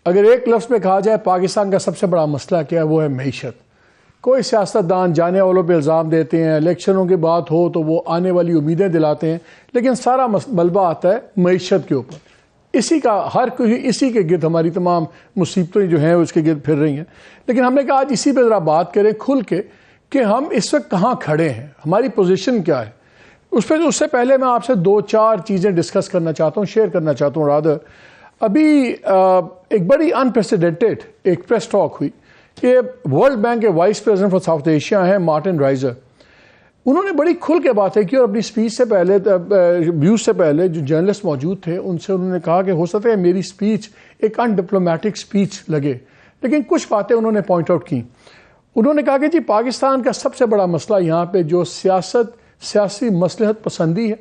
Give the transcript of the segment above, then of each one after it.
اگر ایک لفظ میں کہا جائے پاکستان کا سب سے بڑا مسئلہ کیا ہے، وہ ہے معیشت۔ کوئی سیاستدان جانے والوں پہ الزام دیتے ہیں، الیکشنوں کی بات ہو تو وہ آنے والی امیدیں دلاتے ہیں، لیکن سارا ملبہ آتا ہے معیشت کے اوپر۔ اسی کا ہر کوئی اسی کے گرد ہماری تمام مصیبتیں جو ہیں اس کے گرد پھر رہی ہیں۔ لیکن ہم نے کہا آج اسی پہ ذرا بات کریں کھل کے کہ ہم اس وقت کہاں کھڑے ہیں، ہماری پوزیشن کیا ہے۔ اس سے پہلے میں آپ سے 2-4 چیزیں ڈسکس کرنا چاہتا ہوں، شیئر کرنا چاہتا ہوں رادر۔ ابھی ایک بڑی انپریسیڈنٹڈ ایک پریس ٹاک ہوئی کہ ورلڈ بینک کے vice president for south Asia ہیں مارٹن رائزر، انہوں نے بڑی کھل کے باتیں کی اور اپنی اسپیچ سے پہلے ویوز سے پہلے جو جرنلسٹ موجود تھے ان سے انہوں نے کہا کہ ہو سکتا ہے میری اسپیچ ایک ان ڈپلومیٹک اسپیچ لگے، لیکن کچھ باتیں انہوں نے پوائنٹ آؤٹ کی۔ انہوں نے کہا کہ جی پاکستان کا سب سے بڑا مسئلہ یہاں پہ جو سیاسی مصلحت پسندی ہے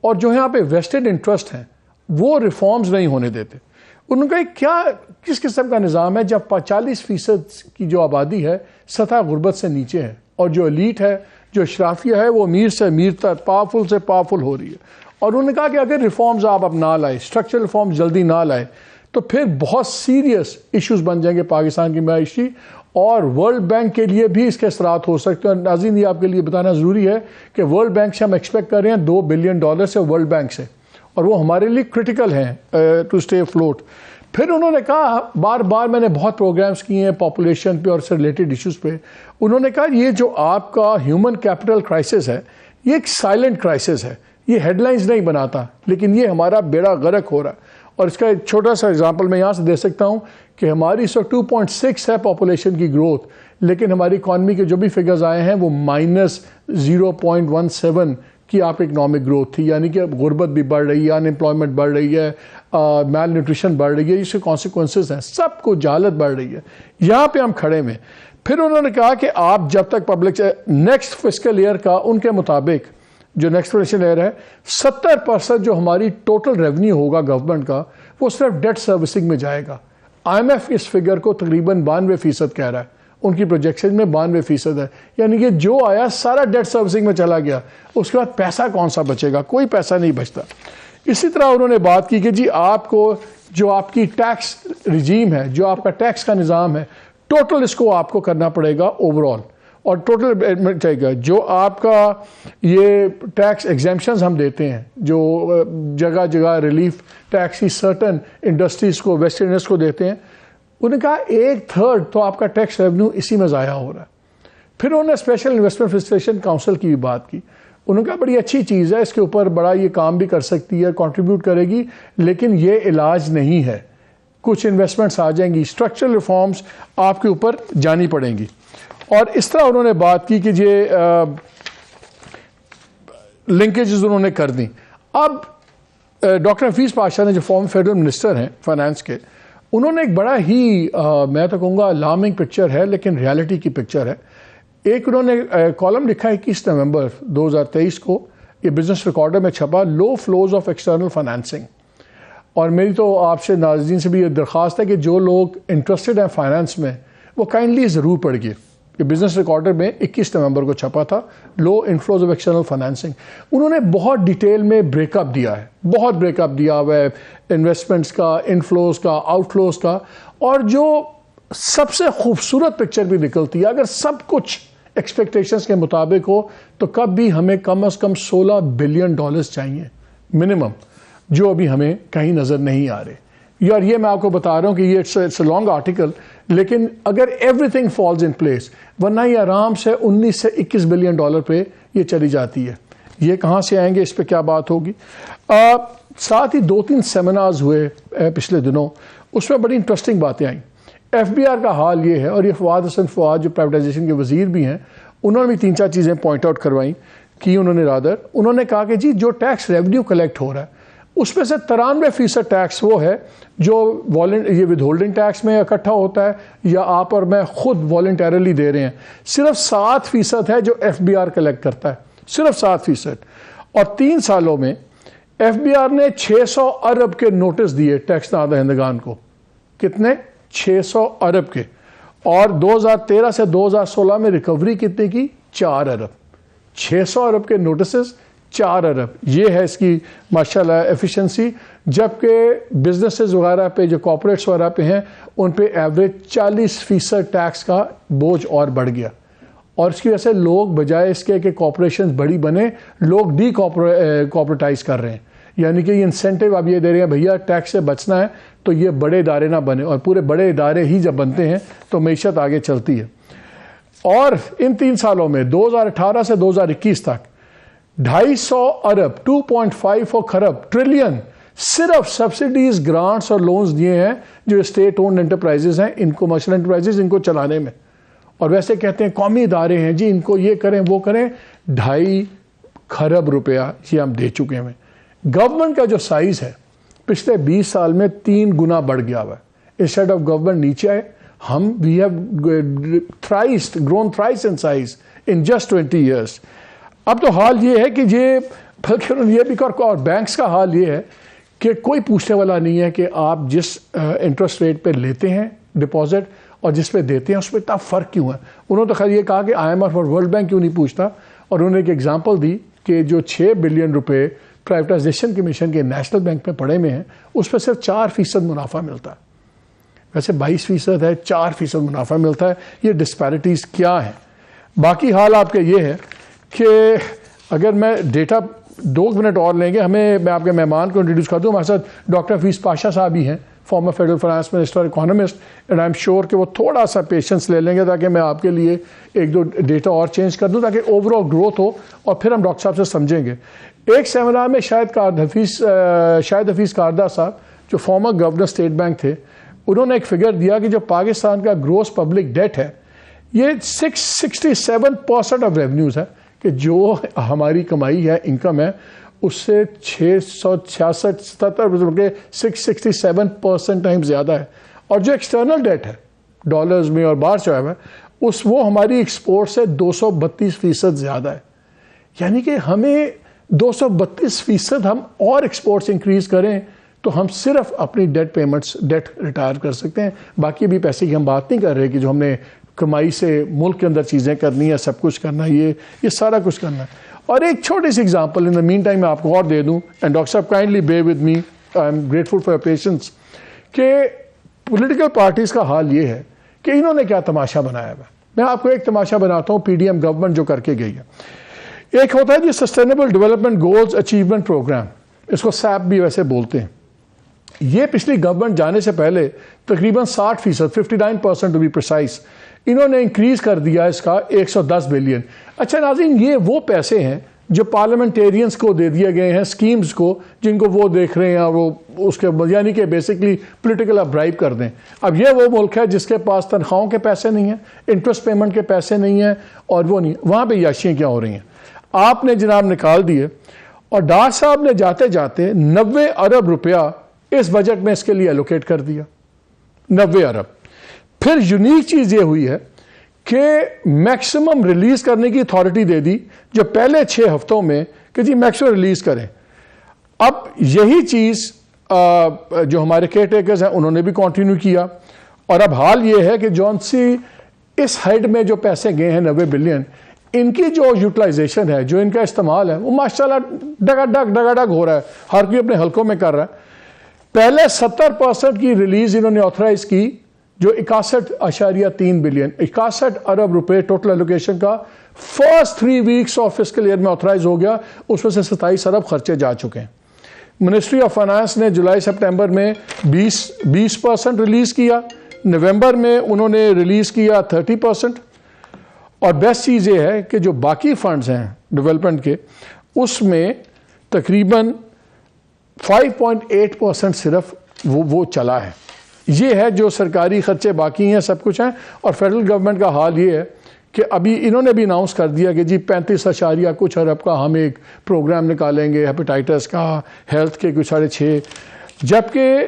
اور جو یہاں پہ ویسٹڈ انٹرسٹ ہیں وہ ریفارمز نہیں ہونے دیتے۔ انہوں نے کہا کس قسم کا نظام ہے جب 40% کی جو آبادی ہے سطح غربت سے نیچے ہے اور جو ایلیٹ ہے، جو اشرافیہ ہے، وہ امیر سے امیر تر، پاورفل سے پاورفل ہو رہی ہے۔ اور انہوں نے کہا کہ اگر ریفارمز آپ اب نہ لائے، اسٹرکچرل ریفارمز جلدی نہ لائے تو پھر بہت سیریس ایشوز بن جائیں گے پاکستان کی معیشی، اور ورلڈ بینک کے لیے بھی اس کے اثرات ہو سکتے ہیں۔ اور ناظرین یہ آپ کے لیے بتانا ضروری ہے کہ ورلڈ بینک سے ہم ایکسپیکٹ کر رہے ہیں $2 بلین سے ورلڈ بینک سے، اور وہ ہمارے لیے کرٹیکل ہیں ٹو اسٹے افلوٹ۔ پھر انہوں نے کہا، بار بار میں نے بہت پروگرامز کیے ہیں پاپولیشن پہ اور اس سے ریلیٹڈ ایشوز پہ، انہوں نے کہا یہ جو آپ کا ہیومن کیپٹل کرائسس ہے یہ ایک سائلنٹ کرائسس ہے، یہ ہیڈ لائنز نہیں بناتا لیکن یہ ہمارا بیڑا غرق ہو رہا ہے۔ اور اس کا ایک چھوٹا سا اگزامپل میں یہاں سے دے سکتا ہوں کہ ہماری 2.6 ہے پاپولیشن کی گروتھ، لیکن ہماری اکانومی کے جو بھی فگرز آئے ہیں وہ -0.17 کی آپ اکنامک گروتھ تھی، یعنی کہ غربت بھی بڑھ رہی ہے، ان امپلائمنٹ بڑھ رہی ہے، میل نیوٹریشن بڑھ رہی ہے، اس کے کانسیکوینسز ہیں، سب کو جہالت بڑھ رہی ہے۔ یہاں پہ ہم کھڑے میں پھر انہوں نے کہا کہ آپ جب تک پبلک نیکسٹ فسکل ایئر کا ان کے مطابق جو نیکسٹ فسکل ایئر ہے 70% جو ہماری ٹوٹل ریونیو ہوگا گورنمنٹ کا وہ صرف ڈیٹ سروسنگ میں جائے گا۔ IMF اس فگر کو تقریباً 92% کہہ رہا ہے، ان کی پروجیکشن میں 92% ہے، یعنی کہ جو آیا سارا ڈیٹ سروسنگ میں چلا گیا، اس کے بعد پیسہ کون سا بچے گا؟ کوئی پیسہ نہیں بچتا۔ اسی طرح انہوں نے بات کی کہ جی آپ کو جو آپ کی ٹیکس رجیم ہے، جو آپ کا ٹیکس کا نظام ہے، ٹوٹل اس کو آپ کو کرنا پڑے گا اوور آل، اور ٹوٹل چاہیے گا جو آپ کا یہ ٹیکس ایگزیمپشنز ہم دیتے ہیں، جو جگہ جگہ ریلیف ٹیکس کی سرٹن انڈسٹریز کو، ویسٹرنرز کو دیتے ہیں، انہوں نے کہا 1/3 تو آپ کا ٹیکس ریونیو اسی میں ضائع ہو رہا ہے۔ پھر انہوں نے اسپیشل انویسٹمنٹ فیسیلیٹیشن کاؤنسل کی بھی بات کی، انہوں نے کہا بڑی اچھی چیز ہے، اس کے اوپر بڑا یہ کام بھی کر سکتی ہے، کنٹریبیوٹ کرے گی، لیکن یہ علاج نہیں ہے، کچھ انویسٹمنٹس آ جائیں گی، اسٹرکچرل ریفارمز آپ کے اوپر جانی پڑیں گی۔ اور اس طرح انہوں نے بات کی کہ یہ لنکیجز انہوں نے کر دیں۔ اب ڈاکٹر حفیظ پاشا نے جو فارمر فیڈرل منسٹر ہیں فائنانس کے، انہوں نے ایک بڑا ہی میں تو کہوں گا الارمنگ پکچر ہے لیکن ریالٹی کی پکچر ہے۔ ایک انہوں نے کالم لکھا 21 نومبر 2023 کو، یہ بزنس ریکارڈر میں چھپا، لو فلوز آف ایکسٹرنل فائنانسنگ۔ اور میری تو آپ سے ناظرین سے بھی یہ درخواست ہے کہ جو لوگ انٹرسٹڈ ہیں فائنانس میں وہ کائنڈلی ضرور پڑھیے۔ یہ بزنس ریکارڈر میں 21 نومبر کو چھپا تھا، لو انفلوز آف ایکسٹرنل فائنانسنگ۔ انہوں نے بہت ڈیٹیل میں بریک اپ دیا ہے، بہت بریک اپ دیا ہوا ہے انویسٹمنٹس کا، انفلوز کا، آؤٹ فلوز کا، اور جو سب سے خوبصورت پکچر بھی نکلتی ہے، اگر سب کچھ ایکسپیکٹیشنز کے مطابق ہو تو کب بھی ہمیں کم از کم $16 بلین چاہیے منیمم، جو ابھی ہمیں کہیں نظر نہیں آ رہے۔ یار یہ میں آپ کو بتا رہا ہوں کہ یہ اٹس اے لانگ آرٹیکل، لیکن اگر every thing falls in place, ورنہ یہ آرام سے $19 سے $21 بلین پہ یہ چلی جاتی ہے۔ یہ کہاں سے آئیں گے، اس پہ کیا بات ہوگی؟ ساتھ ہی 2-3 سیمینارز ہوئے پچھلے دنوں، اس میں بڑی انٹرسٹنگ باتیں آئیں۔ FBR کا حال یہ ہے، اور یہ فواد حسن فواد جو پرائیویٹائزیشن کے وزیر بھی ہیں، انہوں نے بھی 3-4 چیزیں پوائنٹ آؤٹ کروائیں کی انہوں نے رادر۔ انہوں نے کہا کہ جی جو ٹیکس ریونیو کلیکٹ ہو رہا ہے اس میں سے 93% ٹیکس وہ ہے جو یہ ود ہولڈنگ ٹیکس میں اکٹھا ہوتا ہے یا آپ اور میں خود والنٹیرلی دے رہے ہیں، صرف 7% ہے جو FBR کلیکٹ کرتا ہے، صرف 7%۔ اور 3 سالوں میں FBR نے 600 ارب کے نوٹس دیے ٹیکس دہندگان کو۔ کتنے؟ 600 ارب کے۔ اور 2013 سے 2016 میں ریکوری کتنے کی؟ 4 ارب۔ 600 ارب کے نوٹسز، 4 ارب یہ ہے اس کی ماشاءاللہ ایفیشنسی، جبکہ بزنسز وغیرہ پہ جو کارپوریٹس وغیرہ پہ ہیں ان پہ ایوریج 40% ٹیکس کا بوجھ اور بڑھ گیا، اور اس کی وجہ سے لوگ بجائے اس کے کہ کارپوریشنز بڑی بنے، لوگ ڈی کارپوریٹائز کر رہے ہیں، یعنی کہ یہ انسینٹیو اب یہ دے رہے ہیں بھیا ٹیکس سے بچنا ہے تو یہ بڑے ادارے نہ بنے، اور پورے بڑے ادارے ہی جب بنتے ہیں تو معیشت آگے چلتی ہے۔ اور ان 3 سالوں میں 2018 سے 2021 تک 250 ارب 2.54 خرب ٹریلین صرف سبسڈیز، گرانٹس اور لونز دیے ہیں جو اسٹیٹ اونڈ انٹرپرائزز ہیں، ان کو کمرشل انٹرپرائزز ان کو چلانے میں، اور ویسے کہتے ہیں قومی ادارے ہیں جی ان کو یہ کریں وہ کریں، 2.5 خرب روپیہ یہ ہم دے چکے ہیں۔ گورنمنٹ کا جو سائز ہے پچھلے 20 سال میں 3 گنا بڑھ گیا ہوا ہے۔ انسٹیڈ آف گورنمنٹ نیچے آئے، ہم we have grown thrice in size in just 20 years۔ اب تو حال یہ ہے کہ یہ بلکہ یہ بھی اور بینکس کا حال یہ ہے کہ کوئی پوچھنے والا نہیں ہے کہ آپ جس انٹرسٹ ریٹ پہ لیتے ہیں ڈپازٹ اور جس پہ دیتے ہیں اس پہ اتنا فرق کیوں ہے۔ انہوں نے تو خیر یہ کہا کہ IMF اور ورلڈ بینک کیوں نہیں پوچھتا، اور انہوں نے ایک ایگزامپل دی کہ جو 6 بلین روپے پرائیویٹائزیشن کمیشن کے نیشنل بینک میں پڑے ہوئے ہیں اس پہ صرف 4% منافع ملتا ہے، ویسے 22% ہے، 4% منافع ملتا ہے۔ یہ ڈسپیرٹیز کیا ہیں؟ باقی حال آپ کا یہ ہے کہ اگر میں ڈیٹا 2 منٹ اور لیں گے میں آپ کے مہمان کو انٹروڈیوس کر دوں، ہمارے ساتھ ڈاکٹر حفیظ پاشا صاحب بھی ہیں، former federal finance minister, economist, and I am sure کہ وہ تھوڑا سا پیشنس لے لیں گے تاکہ میں آپ کے لیے 1-2 ڈیٹا اور چینج کر دوں تاکہ اوور آل گروتھ ہو، اور پھر ہم ڈاکٹر صاحب سے سمجھیں گے۔ ایک سیمینار میں شاہد حفیظ کاردہ صاحب جو فارمر گورنر اسٹیٹ بینک تھے، انہوں نے ایک فگر دیا کہ جو پاکستان کا گروس پبلک ڈیٹ ہے یہ 67% آف ریونیوز ہے، کہ جو ہماری کمائی ہے، انکم ہے، اس سے 666-77 کے 667% ٹائم زیادہ ہے، اور جو ایکسٹرنل ڈیٹ ہے ڈالرز میں اور باہر سے ہے وہ ہماری ایکسپورٹ سے 232% زیادہ ہے، یعنی کہ ہمیں 232% ہم اور ایکسپورٹس انکریز کریں تو ہم صرف اپنی ڈیٹ ریٹائر کر سکتے ہیں۔ باقی بھی پیسے کی ہم بات نہیں کر رہے کہ جو ہم نے کمائی سے ملک کے اندر چیزیں کرنی ہے، سب کچھ کرنا ہے، یہ سارا کچھ کرنا ہے۔ اور ایک چھوٹی سی example in the main time میں آپ کو اور دے دوں، اینڈ ڈاکٹر صاحب کائنڈلی بے with me, I am grateful for your patience, کہ پولیٹیکل پارٹیز کا حال یہ ہے کہ انہوں نے کیا تماشا بنایا ہے۔ میں آپ کو ایک تماشا بناتا ہوں، PDM گورنمنٹ جو کر کے گئی ہے۔ ایک ہوتا ہے جی sustainable development goals achievement programme, اس کو SAP بھی ویسے بولتے ہیں۔ یہ پچھلی گورنمنٹ جانے سے پہلے تقریباً 60%، 59% ٹو بی پریسائز، انہوں نے انکریز کر دیا اس کا 110 بلین۔ اچھا ناظرین، یہ وہ پیسے ہیں جو پارلیمنٹیرینز کو دے دیے گئے ہیں، سکیمز کو، جن کو وہ دیکھ رہے ہیں، اور وہ اس کے یعنی کہ بیسکلی پولیٹیکل آپ برائب کر دیں۔ اب یہ وہ ملک ہے جس کے پاس تنخواہوں کے پیسے نہیں ہیں، انٹرسٹ پیمنٹ کے پیسے نہیں ہیں، اور وہ نہیں، وہاں پہ یاشیاں کیا ہو رہی ہیں؟ آپ نے جناب نکال دیے، اور ڈار صاحب نے جاتے جاتے 90 ارب روپیہ اس بجٹ میں اس کے لیے الوکیٹ کر دیا، 90 ارب۔ پھر یونیک چیز یہ ہوئی ہے کہ میکسیمم ریلیز کرنے کی اتھارٹی دے دی جو پہلے 6 ہفتوں میں کہ جی میکسیمم ریلیز کریں۔ اب یہی چیز جو ہمارے کیئر ٹیکرز ہیں انہوں نے بھی کنٹینیو کیا، اور اب حال یہ ہے کہ جون سی اس ہیڈ میں جو پیسے گئے ہیں 90 بلین، ان کی جو یوٹیلائزیشن ہے، جو ان کا استعمال ہے، وہ ماشاءاللہ ڈگا ڈگ ہو رہا ہے، ہر کوئی اپنے حلقوں میں کر رہا ہے۔ پہلے 70% کی ریلیز انہوں نے آتھرائز کی، جو 61.3 بلین، 61 ارب روپے ٹوٹل ایلوکیشن کا first 3 weeks of fiscal year میں آتھرائز ہو گیا، اس میں سے 27 ارب خرچے جا چکے ہیں۔ منسٹری آف فائنانس نے جولائی سپٹمبر میں 20% ریلیز کیا، نومبر میں انہوں نے ریلیز کیا 30%، اور بیسٹ چیز یہ ہے کہ جو باقی فنڈز ہیں ڈیولپمنٹ کے، اس میں تقریباً 5.8% صرف وہ چلا ہے۔ یہ ہے جو سرکاری خرچے باقی ہیں، سب کچھ ہیں۔ اور فیڈرل گورنمنٹ کا حال یہ ہے کہ ابھی انہوں نے بھی اناؤنس کر دیا کہ جی 35 کچھ ارب کا ہم ایک پروگرام نکالیں گے، ہیپیٹائٹس کا، ہیلتھ کے کچھ 6.5، جبکہ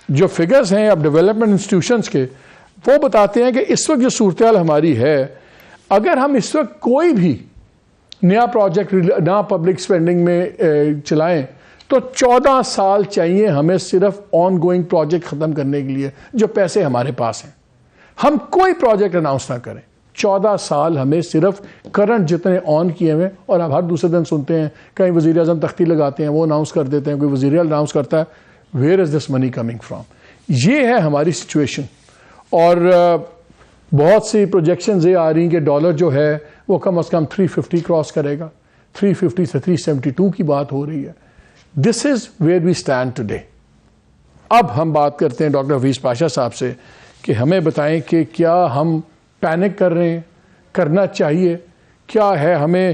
جو فگرز ہیں اب ڈیولپمنٹ انسٹیٹیوشنز کے، وہ بتاتے ہیں کہ اس وقت جو صورتحال ہماری ہے، اگر ہم اس وقت کوئی بھی نیا پروجیکٹ نہ پبلک اسپینڈنگ میں چلائیں تو 14 سال چاہیے ہمیں صرف آن گوئنگ پروجیکٹ ختم کرنے کے لیے جو پیسے ہمارے پاس ہیں۔ ہم کوئی پروجیکٹ اناؤنس نہ کریں، 14 سال ہمیں صرف کرنٹ جتنے آن کیے ہوئے، اور اب ہر دوسرے دن سنتے ہیں کہیں وزیر اعظم تختی لگاتے ہیں، وہ اناؤنس کر دیتے ہیں، کوئی وزیر اناؤنس کرتا ہے، where is this money coming from? یہ ہے ہماری سچویشن. اور بہت سی پروجیکشنز یہ آ رہی ہیں کہ ڈالر جو ہے وہ کم از کم 350 کراس کرے گا، 350 سے 372 کی بات ہو رہی ہے. This is where we stand today. اب ہم بات کرتے ہیں ڈاکٹر حفیظ پاشا صاحب سے کہ ہمیں بتائیں کہ کیا ہم پینک کر رہے ہیں، کرنا چاہیے، کیا ہے ہمیں